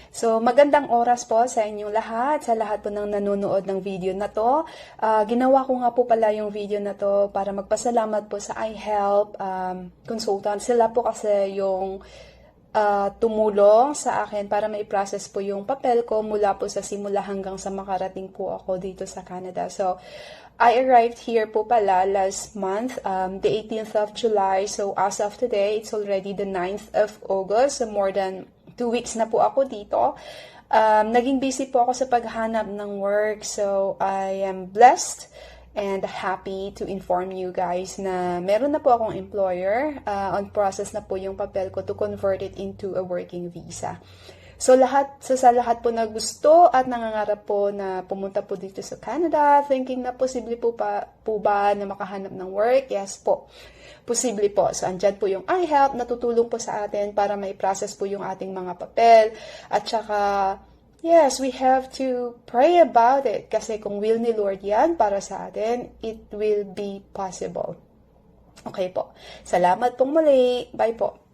So, magandang oras po sa inyong lahat, sa lahat po ng nanonood ng video na to. Ginawa ko nga po pala yung video na to para magpasalamat po sa iHelp consultant. Sila po kasi yung tumulong sa akin para ma-process po yung papel ko mula po sa simula hanggang sa makarating po ako dito sa Canada. So, I arrived here po pala last month, the 18th of July. So, as of today, it's already the 9th of August. So, more than 2 weeks na po ako dito. Naging busy po ako sa paghanap ng work. So, I am blessed and happy to inform you guys na meron na po akong employer. On process na po yung papel ko to convert it into a working visa. So, sa lahat po na gusto at nangangarap po na pumunta po dito sa Canada, thinking na posible po ba na makahanap ng work? Yes po. Posible po. So, andyan po yung iHelp na tutulong po sa atin para mai-process po yung ating mga papel. At saka, yes, we have to pray about it. Kasi kung will ni Lord yan para sa atin, it will be possible. Okay po. Salamat pong muli. Bye po.